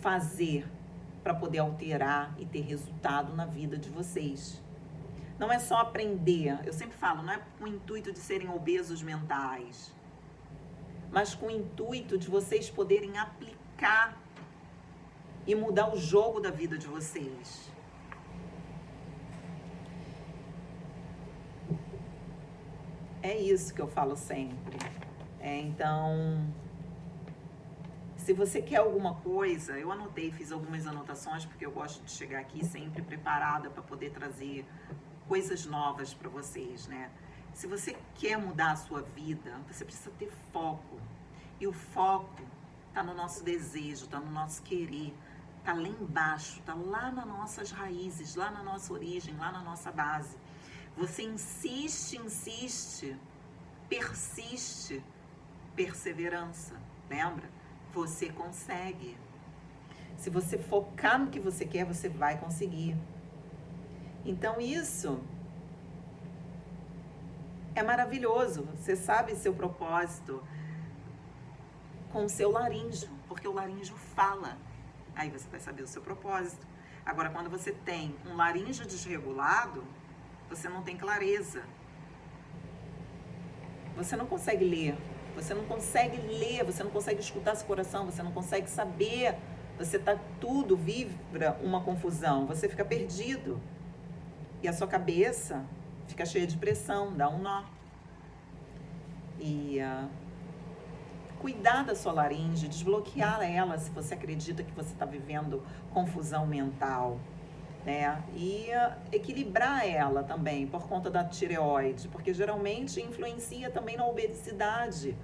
fazer para poder alterar e ter resultado na vida de vocês. Não é só aprender, eu sempre falo, não é com o intuito de serem obesos mentais, mas com o intuito de vocês poderem aplicar e mudar o jogo da vida de vocês. É isso que eu falo sempre. Então, se você quer alguma coisa, eu anotei, fiz algumas anotações, porque eu gosto de chegar aqui sempre preparada para poder trazer coisas novas para vocês, né? Se você quer mudar a sua vida, você precisa ter foco. E o foco está no nosso desejo, está no nosso querer, está lá embaixo, está lá nas nossas raízes, lá na nossa origem, lá na nossa base. Você insiste, persiste, perseverança, lembra? Você consegue. Se você focar no que você quer, você vai conseguir. Então isso é maravilhoso. Você sabe seu propósito com o seu laríngeo, porque o laríngeo fala. Aí você vai saber o seu propósito. Agora, quando você tem um laríngeo desregulado, você não tem clareza. Você não consegue ler. Você não consegue ler, você não consegue escutar seu coração, você não consegue saber. Você tá tudo, vibra uma confusão, você fica perdido. E a sua cabeça fica cheia de pressão, dá um nó. E cuidar da sua laringe, desbloquear ela se você acredita que você está vivendo confusão mental, né? E equilibrar ela também por conta da tireoide, porque geralmente influencia também na obesidade,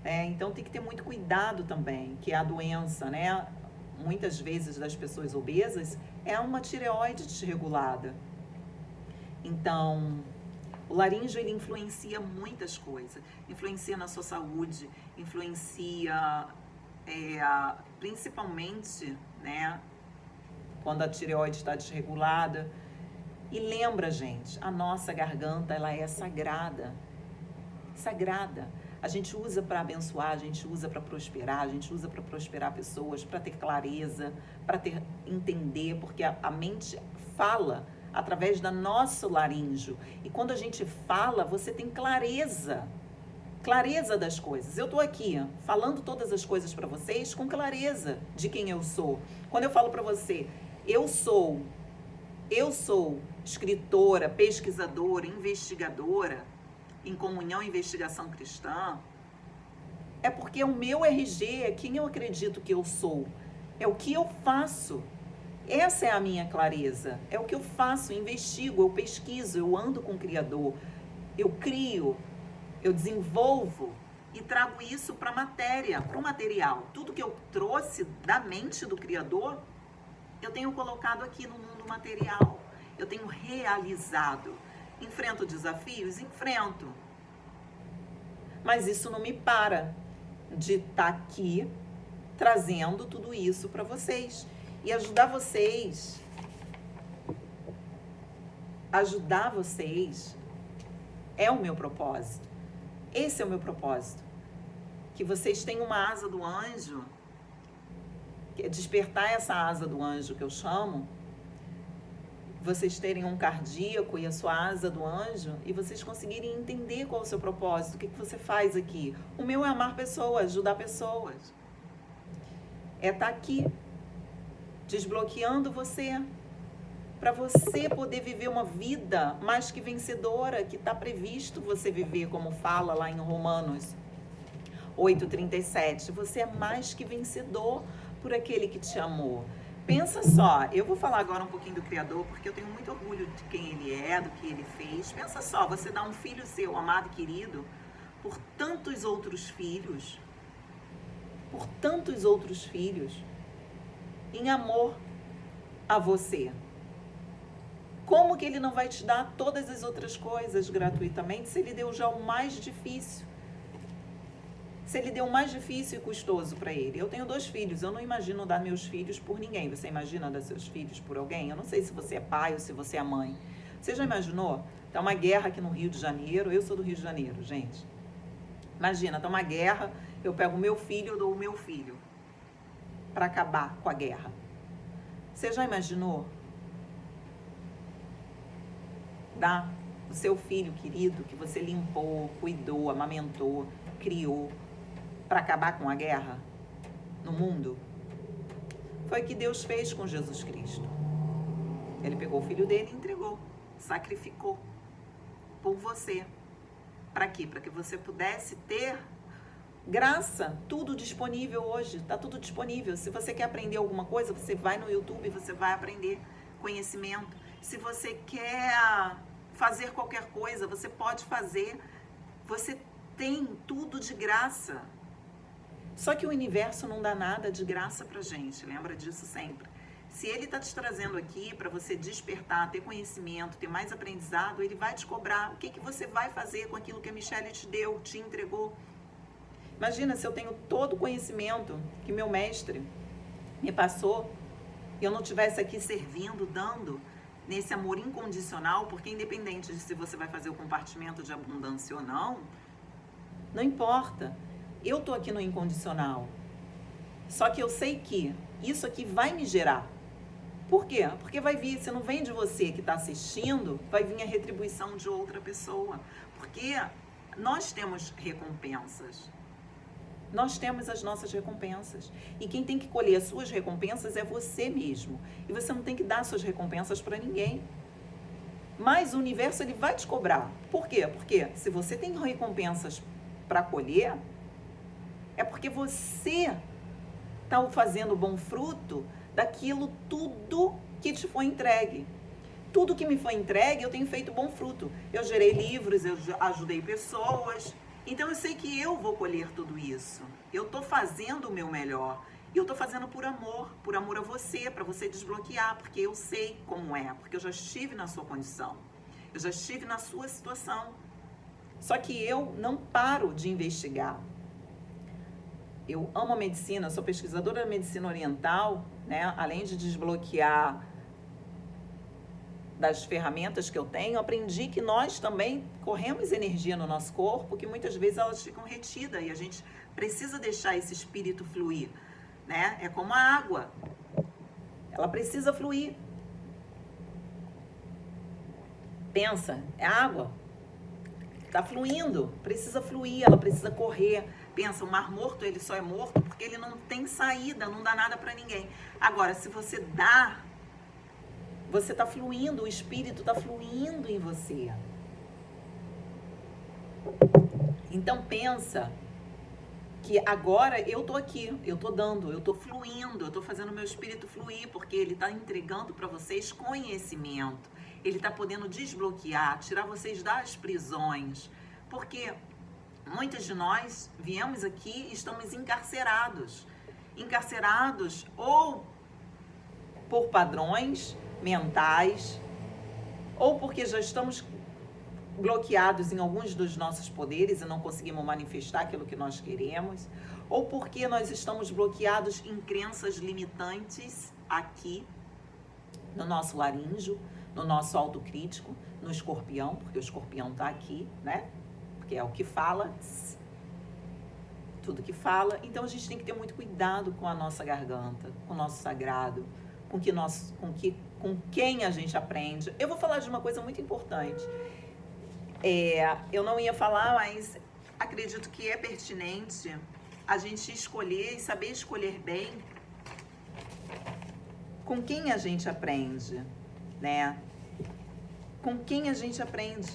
né? Então tem que ter muito cuidado também, que é a doença, né? Muitas vezes das pessoas obesas é uma tireoide desregulada. Então, o laríngeo, ele influencia muitas coisas. Influencia na sua saúde, influencia principalmente, né, quando a tireoide está desregulada. E lembra, gente, a nossa garganta, ela é sagrada. Sagrada. A gente usa para abençoar, a gente usa para prosperar, a gente usa para prosperar pessoas, para ter clareza, para entender, porque a mente fala através da nosso laríngeo. E quando a gente fala, você tem clareza das coisas. Eu estou aqui falando todas as coisas para vocês com clareza de quem eu sou. Quando eu falo para você, eu sou escritora, pesquisadora, investigadora em comunhão e investigação cristã, é porque o meu RG é quem eu acredito que eu sou, é o que eu faço. Essa é a minha clareza, é o que eu faço, eu investigo, eu pesquiso, eu ando com o Criador, eu crio, eu desenvolvo e trago isso para a matéria, para o material. Tudo que eu trouxe da mente do Criador, eu tenho colocado aqui no mundo material, eu tenho realizado. Enfrento desafios? Enfrento. Mas isso não me para de estar aqui trazendo tudo isso para vocês. E ajudar vocês é o meu propósito. Esse é o meu propósito. Que vocês tenham uma asa do anjo, que é despertar essa asa do anjo que eu chamo, vocês terem um cardíaco e a sua asa do anjo e vocês conseguirem entender qual é o seu propósito, o que você faz aqui. O meu é amar pessoas, ajudar pessoas. É estar aqui, desbloqueando você, para você poder viver uma vida mais que vencedora, que está previsto você viver, como fala lá em Romanos 8:37. Você é mais que vencedor por aquele que te amou. Pensa só, eu vou falar agora um pouquinho do Criador, porque eu tenho muito orgulho de quem ele é, do que ele fez. Pensa só, você dá um filho seu, amado e querido, por tantos outros filhos, em amor a você. Como que ele não vai te dar todas as outras coisas gratuitamente se ele deu já o mais difícil? Se ele deu o mais difícil e custoso para ele. Eu tenho 2 filhos, eu não imagino dar meus filhos por ninguém. Você imagina dar seus filhos por alguém? Eu não sei se você é pai ou se você é mãe. Você já imaginou? Tá uma guerra aqui no Rio de Janeiro. Eu sou do Rio de Janeiro, gente. Imagina, tá uma guerra, eu pego o meu filho, eu dou o meu filho para acabar com a guerra. Você já imaginou? Dá o seu filho querido que você limpou, cuidou, amamentou, criou, para acabar com a guerra no mundo? Foi o que Deus fez com Jesus Cristo. Ele pegou o filho dele e entregou, sacrificou por você. Para quê? Para que você pudesse ter graça, tudo disponível hoje, está tudo disponível. Se você quer aprender alguma coisa, você vai no YouTube, você vai aprender conhecimento. Se você quer fazer qualquer coisa, você pode fazer. Você tem tudo de graça. Só que o universo não dá nada de graça pra gente, lembra disso sempre. Se ele está te trazendo aqui para você despertar, ter conhecimento, ter mais aprendizado, ele vai te cobrar. O que você vai fazer com aquilo que a Michelle te deu, te entregou? Imagina se eu tenho todo o conhecimento que meu mestre me passou, e eu não estivesse aqui servindo, dando, nesse amor incondicional, porque independente de se você vai fazer o compartimento de abundância ou não, não importa. Eu tô aqui no incondicional. Só que eu sei que isso aqui vai me gerar. Por quê? Porque vai vir, se não vem de você que está assistindo, vai vir a retribuição de outra pessoa. Porque nós temos recompensas. Nós temos as nossas recompensas. E quem tem que colher as suas recompensas é você mesmo. E você não tem que dar suas recompensas para ninguém. Mas o universo, ele vai te cobrar. Por quê? Porque se você tem recompensas para colher, é porque você está fazendo bom fruto daquilo tudo que te foi entregue. Tudo que me foi entregue, eu tenho feito bom fruto. Eu gerei livros, eu ajudei pessoas. Então eu sei que eu vou colher tudo isso. Eu estou fazendo o meu melhor. E eu estou fazendo por amor a você, para você desbloquear, porque eu sei como é, porque eu já estive na sua condição. Eu já estive na sua situação. Só que eu não paro de investigar. Eu amo a medicina, sou pesquisadora da medicina oriental, né? Além de desbloquear das ferramentas que eu tenho, aprendi que nós também corremos energia no nosso corpo, que muitas vezes elas ficam retidas e a gente precisa deixar esse espírito fluir, né? É como a água, ela precisa fluir. Pensa, é água, tá fluindo, precisa fluir, ela precisa correr. Pensa, o mar morto, ele só é morto porque ele não tem saída, não dá nada para ninguém. Agora, se você dá, você tá fluindo, o espírito tá fluindo em você. Então pensa que agora eu tô aqui, eu tô dando, eu tô fluindo, eu tô fazendo o meu espírito fluir, porque ele tá entregando para vocês conhecimento. Ele tá podendo desbloquear, tirar vocês das prisões. Porque muitos de nós viemos aqui e estamos encarcerados. Encarcerados ou por padrões mentais, ou porque já estamos bloqueados em alguns dos nossos poderes e não conseguimos manifestar aquilo que nós queremos, ou porque nós estamos bloqueados em crenças limitantes aqui, no nosso laríngeo, no nosso autocrítico, no escorpião, porque o escorpião está aqui, né? Porque é o que fala, tudo que fala. Então a gente tem que ter muito cuidado com a nossa garganta, com o nosso sagrado, com quem a gente aprende. Eu vou falar de uma coisa muito importante. Eu não ia falar, mas acredito que é pertinente a gente escolher e saber escolher bem com quem a gente aprende, né? Com quem a gente aprende.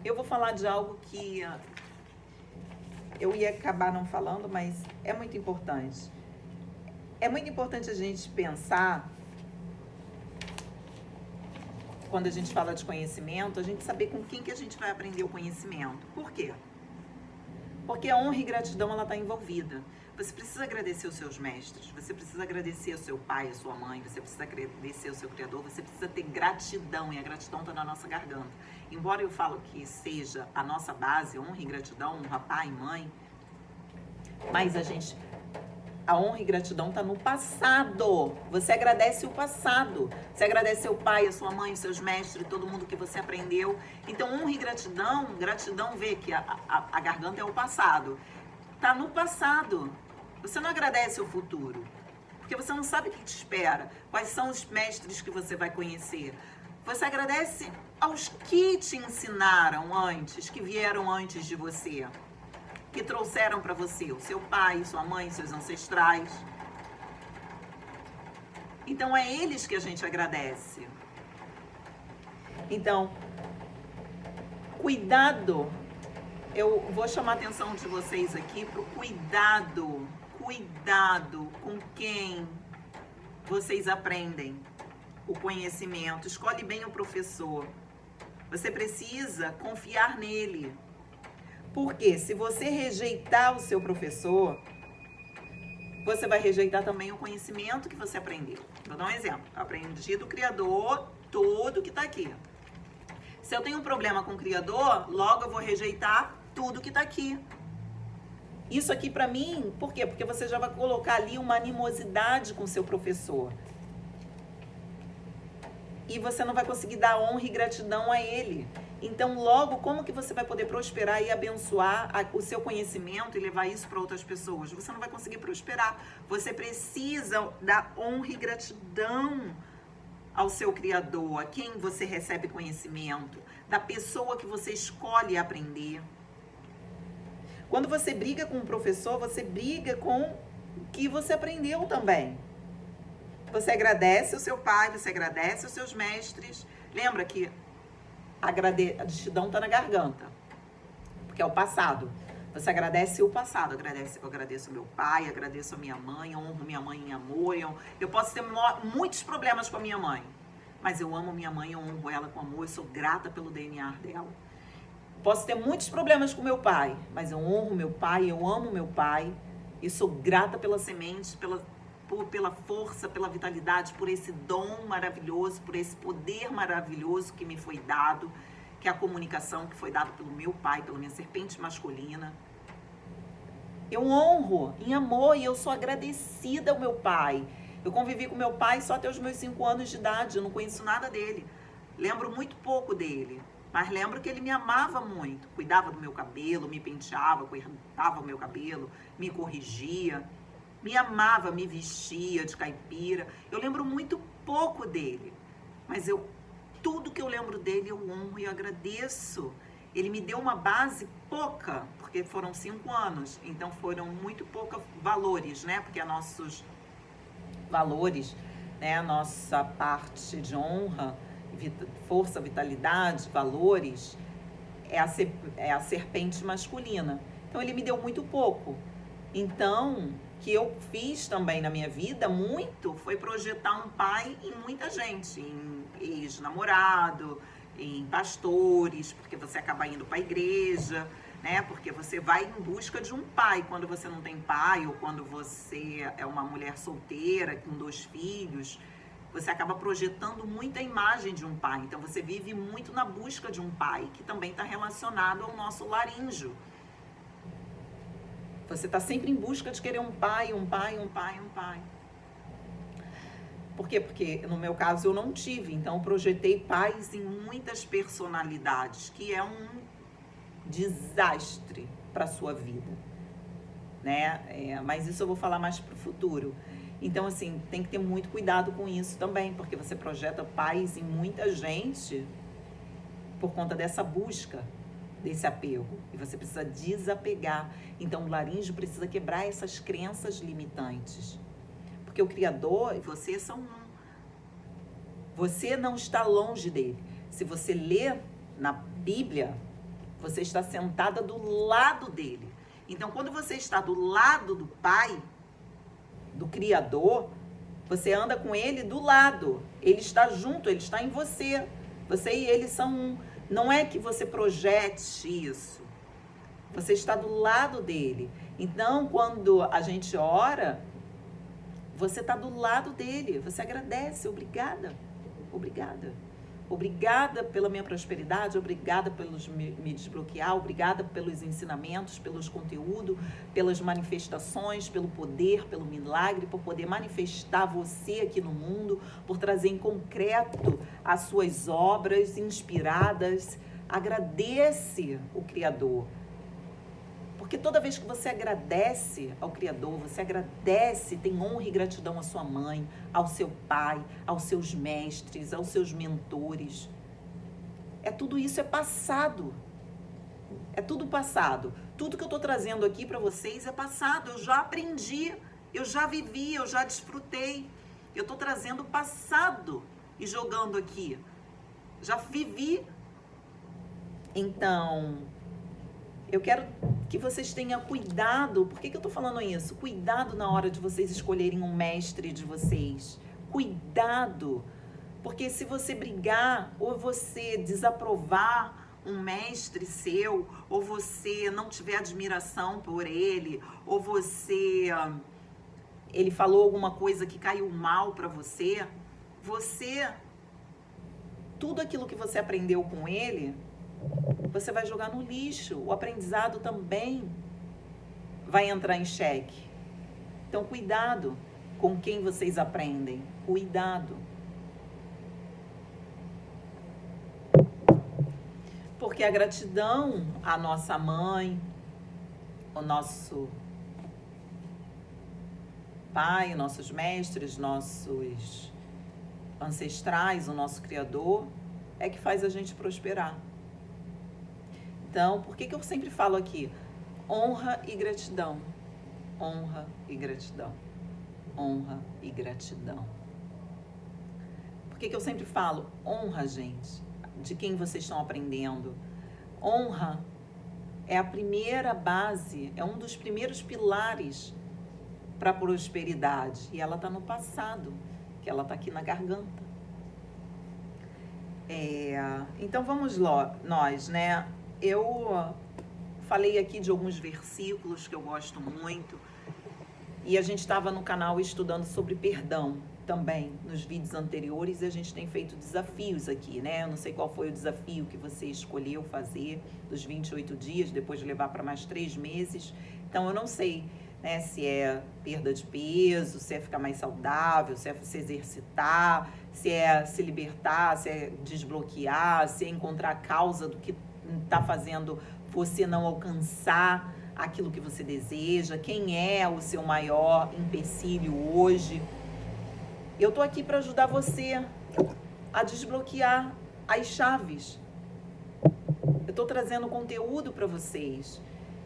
Eu vou falar de algo que eu ia acabar não falando, mas é muito importante. É muito importante a gente pensar, quando a gente fala de conhecimento, a gente saber com quem que a gente vai aprender o conhecimento. Por quê? Porque a honra e gratidão, ela está envolvida. Você precisa agradecer os seus mestres, você precisa agradecer o seu pai, a sua mãe, você precisa agradecer o seu Criador, você precisa ter gratidão, e a gratidão está na nossa garganta. Embora eu falo que seja a nossa base, honra e gratidão, honra pai e mãe, mas a honra e gratidão está no passado. Você agradece o passado. Você agradece seu pai, a sua mãe, os seus mestres, todo mundo que você aprendeu. Então, honra e gratidão vê que a garganta é o passado. Está no passado. Você não agradece o futuro, porque você não sabe o que te espera, quais são os mestres que você vai conhecer. Você agradece aos que te ensinaram antes, que vieram antes de você, que trouxeram para você, o seu pai, sua mãe, seus ancestrais. Então, é eles que a gente agradece. Então, cuidado. Eu vou chamar a atenção de vocês aqui para o cuidado. Cuidado com quem vocês aprendem o conhecimento. Escolhe bem o professor. Você precisa confiar nele. Porque se você rejeitar o seu professor, você vai rejeitar também o conhecimento que você aprendeu. Vou dar um exemplo. Aprendi do Criador tudo que está aqui. Se eu tenho um problema com o Criador, logo eu vou rejeitar tudo que está aqui. Isso aqui para mim, por quê? Porque você já vai colocar ali uma animosidade com o seu professor. E você não vai conseguir dar honra e gratidão a ele. Então, logo, como que você vai poder prosperar e abençoar o seu conhecimento e levar isso para outras pessoas? Você não vai conseguir prosperar. Você precisa dar honra e gratidão ao seu Criador, a quem você recebe conhecimento, da pessoa que você escolhe aprender. Quando você briga com um professor, você briga com o que você aprendeu também. Você agradece o seu pai, você agradece os seus mestres. Lembra que a gratidão está na garganta, porque é o passado. Você agradece o passado, eu agradeço meu pai, agradeço a minha mãe, eu honro minha mãe em amor. Eu posso ter muitos problemas com a minha mãe, mas eu amo minha mãe, eu honro ela com amor, eu sou grata pelo DNA dela. Posso ter muitos problemas com meu pai, mas eu honro meu pai, eu amo meu pai e sou grata pela semente, pela força, pela vitalidade, por esse dom maravilhoso, por esse poder maravilhoso que me foi dado, que é a comunicação que foi dada pelo meu pai, pela minha serpente masculina. Eu honro em amor e eu sou agradecida ao meu pai. Eu convivi com meu pai só até os meus 5 anos de idade, eu não conheço nada dele. Lembro muito pouco dele, mas lembro que ele me amava muito. Cuidava do meu cabelo, me penteava, cortava o meu cabelo, me corrigia. Me amava, me vestia de caipira. Eu lembro muito pouco dele, mas tudo que eu lembro dele eu honro e agradeço. Ele me deu uma base pouca, porque foram 5 anos, então foram muito poucos valores, né? Porque nossos valores, né? A nossa parte de honra, força, vitalidade, valores, é a serpente masculina. Então ele me deu muito pouco. Então, que eu fiz também na minha vida muito foi projetar um pai em muita gente, em ex-namorado, em pastores, porque você acaba indo para a igreja, né? Porque você vai em busca de um pai quando você não tem pai ou quando você é uma mulher solteira com 2 filhos, você acaba projetando muita imagem de um pai. Então você vive muito na busca de um pai, que também está relacionado ao nosso laríngeo. Você está sempre em busca de querer um pai, um pai, um pai, um pai. Por quê? Porque no meu caso eu não tive, então eu projetei pais em muitas personalidades, que é um desastre para a sua vida, né? Mas isso eu vou falar mais para o futuro. Então, assim, tem que ter muito cuidado com isso também, porque você projeta pais em muita gente por conta dessa busca, desse apego, e você precisa desapegar. Então o laríngeo precisa quebrar essas crenças limitantes, porque o Criador e você são um. Você não está longe dele. Se você lê na Bíblia, você está sentada do lado dele. Então quando você está do lado do Pai, do Criador, você anda com ele do lado, ele está junto, ele está em você, você e ele são um. Não é que você projete isso, você está do lado dele. Então, quando a gente ora, você está do lado dele, você agradece, obrigada, obrigada. Obrigada pela minha prosperidade, obrigada pelos me desbloquear, obrigada pelos ensinamentos, pelos conteúdos, pelas manifestações, pelo poder, pelo milagre, por poder manifestar você aqui no mundo, por trazer em concreto as suas obras inspiradas. Agradece o Criador. Porque toda vez que você agradece ao Criador, você agradece, tem honra e gratidão à sua mãe, ao seu pai, aos seus mestres, aos seus mentores. Tudo isso é passado. É tudo passado. Tudo que eu estou trazendo aqui para vocês é passado. Eu já aprendi, eu já vivi, eu já desfrutei. Eu estou trazendo o passado e jogando aqui. Já vivi. Então, eu quero que vocês tenham cuidado. Por que eu estou falando isso? Cuidado na hora de vocês escolherem um mestre de vocês. Cuidado. Porque se você brigar ou você desaprovar um mestre seu, ou você não tiver admiração por ele, ou ele falou alguma coisa que caiu mal para você, tudo aquilo que você aprendeu com ele, você vai jogar no lixo. O aprendizado também vai entrar em xeque. Então, cuidado com quem vocês aprendem. Cuidado. Porque a gratidão à nossa mãe, ao nosso pai, nossos mestres, nossos ancestrais, o nosso Criador, é que faz a gente prosperar. Então, por que eu sempre falo aqui? Honra e gratidão. Honra e gratidão. Honra e gratidão. Por que eu sempre falo? Honra, gente, de quem vocês estão aprendendo. Honra é a primeira base, é um dos primeiros pilares para a prosperidade. E ela está no passado, que ela está aqui na garganta. Então vamos lá, nós, né? Eu falei aqui de alguns versículos que eu gosto muito. E a gente estava no canal estudando sobre perdão também, nos vídeos anteriores, e a gente tem feito desafios aqui, né? Eu não sei qual foi o desafio que você escolheu fazer dos 28 dias, depois de levar para mais 3 meses. Então, eu não sei, né, se é perda de peso, se é ficar mais saudável, se é se exercitar, se é se libertar, se é desbloquear, se é encontrar a causa do que está fazendo você não alcançar aquilo que você deseja, quem é o seu maior empecilho hoje. Eu tô aqui para ajudar você a desbloquear as chaves. Eu tô trazendo conteúdo para vocês,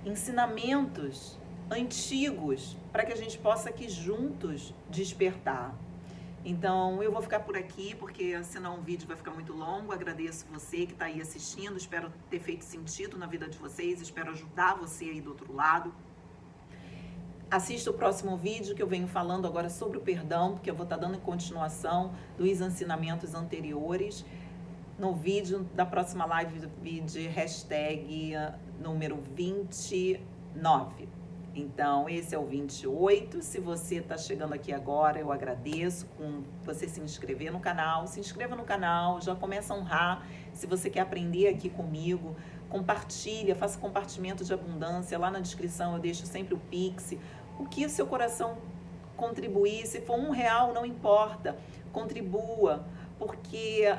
ensinamentos antigos, para que a gente possa aqui juntos despertar. Então, eu vou ficar por aqui, porque senão o vídeo vai ficar muito longo. Agradeço você que está aí assistindo, espero ter feito sentido na vida de vocês, espero ajudar você aí do outro lado. Assista o próximo vídeo que eu venho falando agora sobre o perdão, porque eu vou estar dando continuação dos ensinamentos anteriores. No vídeo da próxima live de hashtag número 29. Então, esse é o 28. Se você está chegando aqui agora, eu agradeço com você se inscrever no canal. Se inscreva no canal, já começa a honrar. Se você quer aprender aqui comigo, compartilha, faça compartimento de abundância. Lá na descrição eu deixo sempre o Pix. O que o seu coração contribuir, se for R$1, não importa, contribua, porque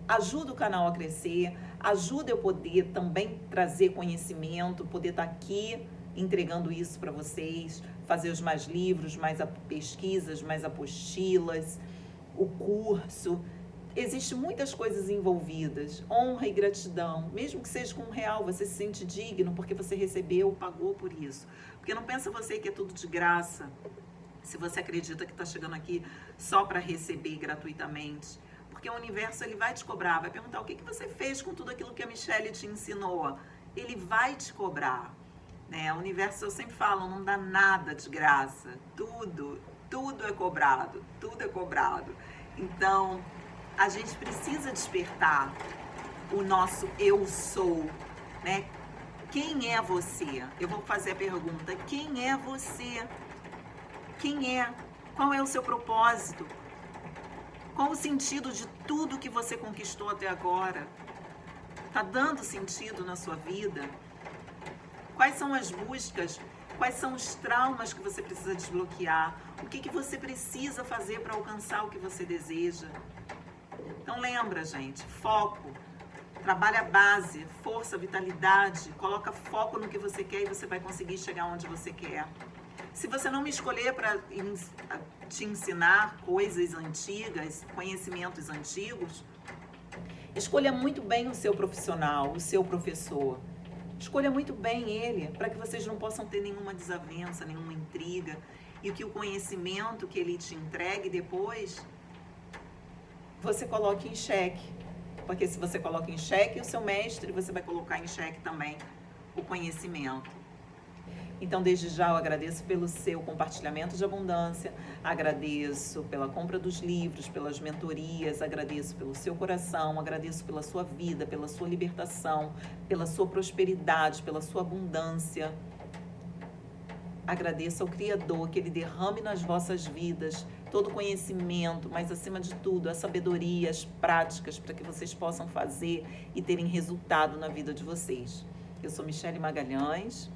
ajuda o canal a crescer, ajuda eu poder também trazer conhecimento, poder estar aqui entregando isso para vocês, fazer os mais livros, mais pesquisas, mais apostilas, o curso. Existem muitas coisas envolvidas, honra e gratidão, mesmo que seja com R$1, você se sente digno porque você recebeu, pagou por isso. Porque não pensa você que é tudo de graça, se você acredita que está chegando aqui só para receber gratuitamente. Porque o universo ele vai te cobrar, vai perguntar o que você fez com tudo aquilo que a Michelle te ensinou. Ele vai te cobrar. O universo, eu sempre falo, não dá nada de graça, tudo é cobrado, tudo é cobrado. Então, a gente precisa despertar o nosso eu sou, né? Quem é você? Eu vou fazer a pergunta, quem é você? Quem é? Qual é o seu propósito? Qual o sentido de tudo que você conquistou até agora? Tá dando sentido na sua vida? Quais são as buscas? Quais são os traumas que você precisa desbloquear? O que você precisa fazer para alcançar o que você deseja? Então lembra, gente, foco, trabalha a base, força, vitalidade, coloca foco no que você quer e você vai conseguir chegar onde você quer. Se você não me escolher para te ensinar coisas antigas, conhecimentos antigos, escolha muito bem o seu profissional, o seu professor. Escolha muito bem ele, para que vocês não possam ter nenhuma desavença, nenhuma intriga, e que o conhecimento que ele te entregue depois, você coloque em xeque. Porque se você coloca em xeque o seu mestre, você vai colocar em xeque também o conhecimento. Então, desde já, eu agradeço pelo seu compartilhamento de abundância, agradeço pela compra dos livros, pelas mentorias, agradeço pelo seu coração, agradeço pela sua vida, pela sua libertação, pela sua prosperidade, pela sua abundância. Agradeço ao Criador que Ele derrame nas vossas vidas todo o conhecimento, mas acima de tudo, a sabedoria, as práticas para que vocês possam fazer e terem resultado na vida de vocês. Eu sou Michelle Magalhães.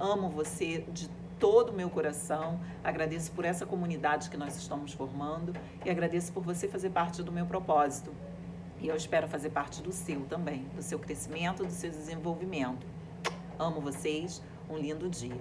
Amo você de todo o meu coração. Agradeço por essa comunidade que nós estamos formando e agradeço por você fazer parte do meu propósito. E eu espero fazer parte do seu também, do seu crescimento, do seu desenvolvimento. Amo vocês. Um lindo dia.